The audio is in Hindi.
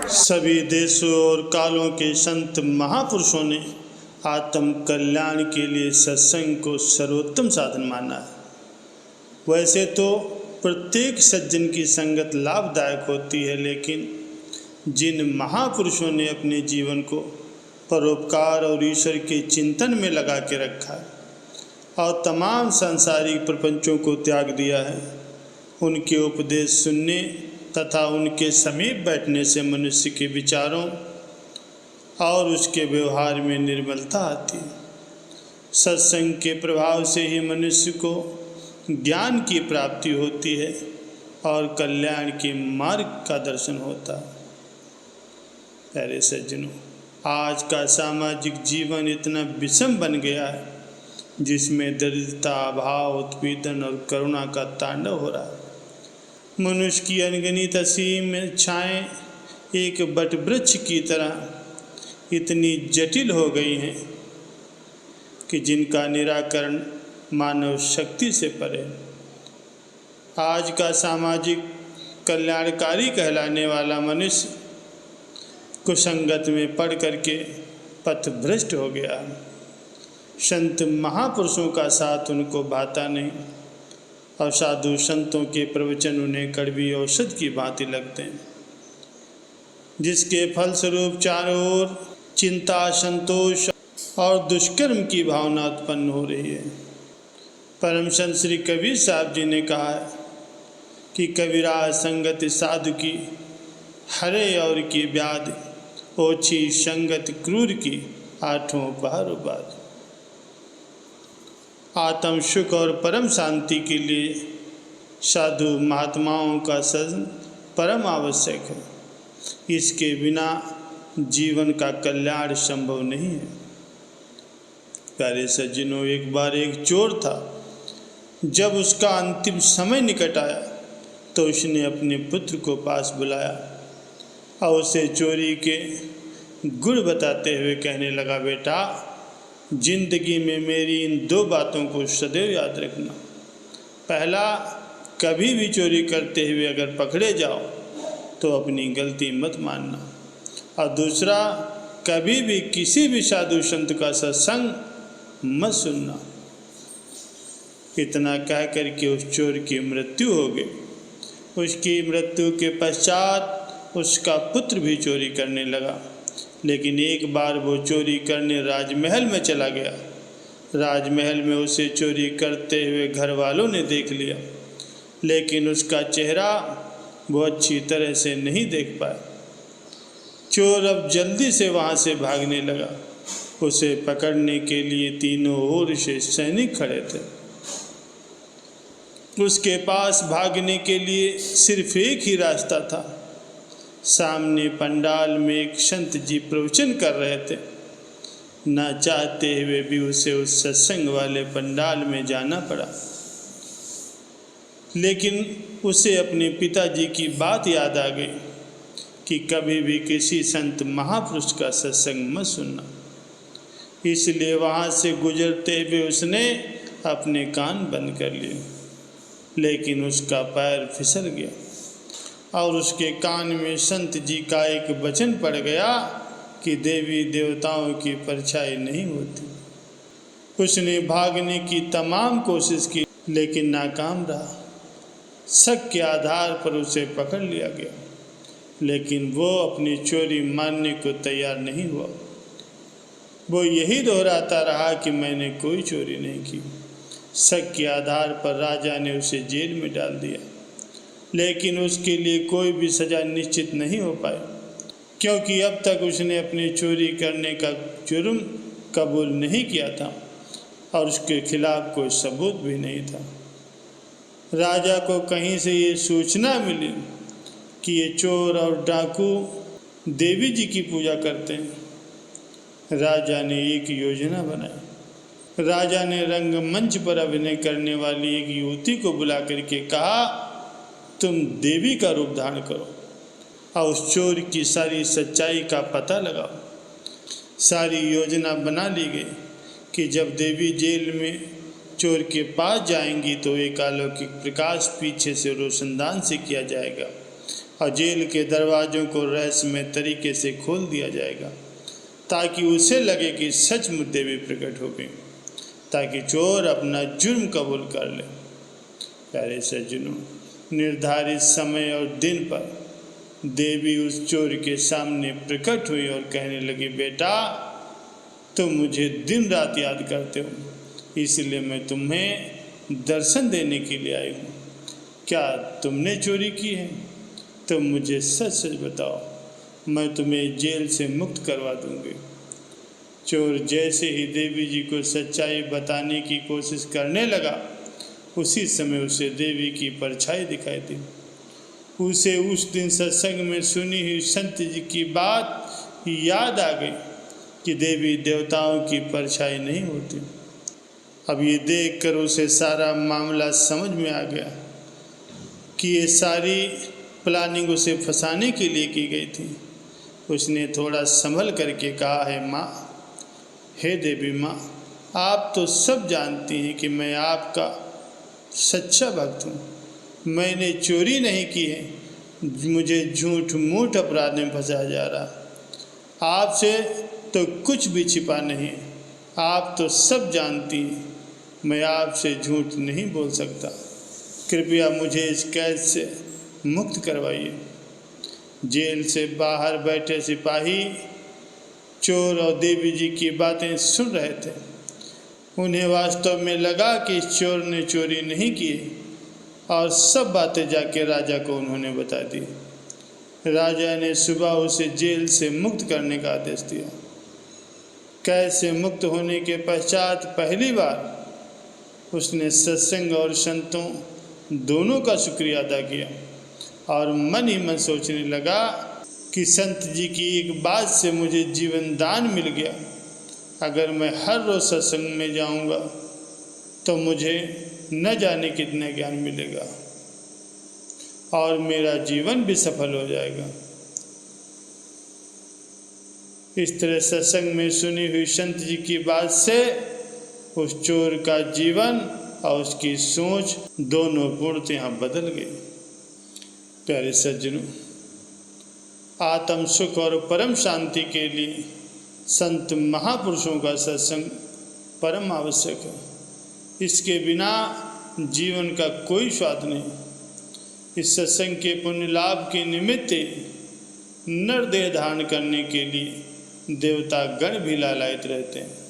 सभी देशों और कालों के संत महापुरुषों ने आत्म कल्याण के लिए सत्संग को सर्वोत्तम साधन माना है। वैसे तो प्रत्येक सज्जन की संगत लाभदायक होती है, लेकिन जिन महापुरुषों ने अपने जीवन को परोपकार और ईश्वर के चिंतन में लगा के रखा है और तमाम सांसारिक प्रपंचों को त्याग दिया है, उनके उपदेश सुनने तथा उनके समीप बैठने से मनुष्य के विचारों और उसके व्यवहार में निर्मलता आती है। सत्संग के प्रभाव से ही मनुष्य को ज्ञान की प्राप्ति होती है और कल्याण के मार्ग का दर्शन होता है। प्यारे सज्जनों, आज का सामाजिक जीवन इतना विषम बन गया है जिसमें दरिद्रता, अभाव, उत्पीड़न और करुणा का तांडव हो रहा है। मनुष्य की अनगिनत असीम इच्छाएं एक वटवृक्ष की तरह इतनी जटिल हो गई हैं कि जिनका निराकरण मानव शक्ति से परे। आज का सामाजिक कल्याणकारी कहलाने वाला मनुष्य कुसंगत में पड़ करके पथभ्रष्ट हो गया। संत महापुरुषों का साथ उनको भाता नहीं और साधु संतों के प्रवचन उन्हें कड़वी औषध की भांति लगते हैं, जिसके फलस्वरूप चारों ओर चिंता, संतोष और दुष्कर्म की भावना उत्पन्न हो रही है। परम संत श्री कबीर साहब जी ने कहा है कि कबीरा संगत साधु की हरे और की व्याधि, ओछी संगत क्रूर की आठों पहर बाद। आत्म सुख और परम शांति के लिए साधु महात्माओं का सत्संग परम आवश्यक है। इसके बिना जीवन का कल्याण संभव नहीं है। प्यारे सज्जनों, एक बार एक चोर था। जब उसका अंतिम समय निकट आया तो उसने अपने पुत्र को पास बुलाया और उसे चोरी के गुण बताते हुए कहने लगा, बेटा, जिंदगी में मेरी इन दो बातों को सदैव याद रखना। पहला, कभी भी चोरी करते हुए अगर पकड़े जाओ तो अपनी गलती मत मानना, और दूसरा, कभी भी किसी भी साधु संत का सत्संग मत सुनना। इतना कह कर के उस चोर की मृत्यु हो गई। उसकी मृत्यु के पश्चात उसका पुत्र भी चोरी करने लगा, लेकिन एक बार वो चोरी करने राजमहल में चला गया। राजमहल में उसे चोरी करते हुए घर वालों ने देख लिया, लेकिन उसका चेहरा वो अच्छी तरह से नहीं देख पाया। चोर अब जल्दी से वहाँ से भागने लगा। उसे पकड़ने के लिए तीनों ओर से सैनिक खड़े थे। उसके पास भागने के लिए सिर्फ एक ही रास्ता था। सामने पंडाल में एक संत जी प्रवचन कर रहे थे। ना चाहते हुए भी उसे उस सत्संग वाले पंडाल में जाना पड़ा, लेकिन उसे अपने पिताजी की बात याद आ गई कि कभी भी किसी संत महापुरुष का सत्संग मत सुनना। इसलिए वहाँ से गुजरते हुए उसने अपने कान बंद कर लिए, लेकिन उसका पैर फिसल गया और उसके कान में संत जी का एक वचन पड़ गया कि देवी देवताओं की परछाई नहीं होती। उसने भागने की तमाम कोशिश की, लेकिन नाकाम रहा। शक के आधार पर उसे पकड़ लिया गया, लेकिन वो अपनी चोरी मानने को तैयार नहीं हुआ। वो यही दोहराता रहा कि मैंने कोई चोरी नहीं की। शक के आधार पर राजा ने उसे जेल में डाल दिया, लेकिन उसके लिए कोई भी सज़ा निश्चित नहीं हो पाई, क्योंकि अब तक उसने अपनी चोरी करने का जुर्म कबूल नहीं किया था और उसके खिलाफ कोई सबूत भी नहीं था। राजा को कहीं से ये सूचना मिली कि ये चोर और डाकू देवी जी की पूजा करते हैं। राजा ने एक योजना बनाई। राजा ने रंगमंच पर अभिनय करने वाली एक युवती को बुला करके कहा, तुम देवी का रूप धारण करो और उस चोर की सारी सच्चाई का पता लगाओ। सारी योजना बना ली गई कि जब देवी जेल में चोर के पास जाएंगी तो एक अलौकिक प्रकाश पीछे से रोशनदान से किया जाएगा और जेल के दरवाज़ों को रहस्यमय तरीके से खोल दिया जाएगा ताकि उसे लगे कि सचमुच देवी प्रकट हो गई, ताकि चोर अपना जुर्म कबूल कर ले। प्यारे सज्जनों, निर्धारित समय और दिन पर देवी उस चोर के सामने प्रकट हुई और कहने लगी, बेटा तुम मुझे दिन रात याद करते हो, इसलिए मैं तुम्हें दर्शन देने के लिए आई हूँ। क्या तुमने चोरी की है? तुम मुझे सच सच बताओ, मैं तुम्हें जेल से मुक्त करवा दूंगी। चोर जैसे ही देवी जी को सच्चाई बताने की कोशिश करने लगा, उसी समय उसे देवी की परछाई दिखाई दी। उसे उस दिन सत्संग में सुनी हुई संत जी की बात याद आ गई कि देवी देवताओं की परछाई नहीं होती। अब ये देखकर उसे सारा मामला समझ में आ गया कि ये सारी प्लानिंग उसे फंसाने के लिए की गई थी। उसने थोड़ा संभल करके कहा, है माँ, हे देवी माँ, आप तो सब जानती हैं कि मैं आपका सच्चा भक्त हूँ। मैंने चोरी नहीं की है, मुझे झूठ मूठ अपराध में फंसाया जा रहा। आपसे तो कुछ भी छिपा नहीं है, आप तो सब जानती हैं, मैं आपसे झूठ नहीं बोल सकता। कृपया मुझे इस कैद से मुक्त करवाइए। जेल से बाहर बैठे सिपाही चोर और देवी जी की बातें सुन रहे थे। उन्हें वास्तव में लगा कि इस चोर ने चोरी नहीं की और सब बातें जाके राजा को उन्होंने बता दी। राजा ने सुबह उसे जेल से मुक्त करने का आदेश दिया। कैद से मुक्त होने के पश्चात पहली बार उसने सत्संग और संतों दोनों का शुक्रिया अदा किया और मन ही मन सोचने लगा कि संत जी की एक बात से मुझे जीवन दान मिल गया। अगर मैं हर रोज़ सत्संग में जाऊंगा तो मुझे न जाने कितना ज्ञान मिलेगा और मेरा जीवन भी सफल हो जाएगा। इस तरह सत्संग में सुनी हुई संत जी की बात से उस चोर का जीवन और उसकी सोच दोनों पूर्णतः बदल गई। प्यारे सज्जनों, आत्म सुख और परम शांति के लिए संत महापुरुषों का सत्संग परम आवश्यक है। इसके बिना जीवन का कोई स्वाद नहीं। इस सत्संग के पुण्य लाभ के निमित्त नर देह धारण करने के लिए देवता गण भी लालायित रहते हैं।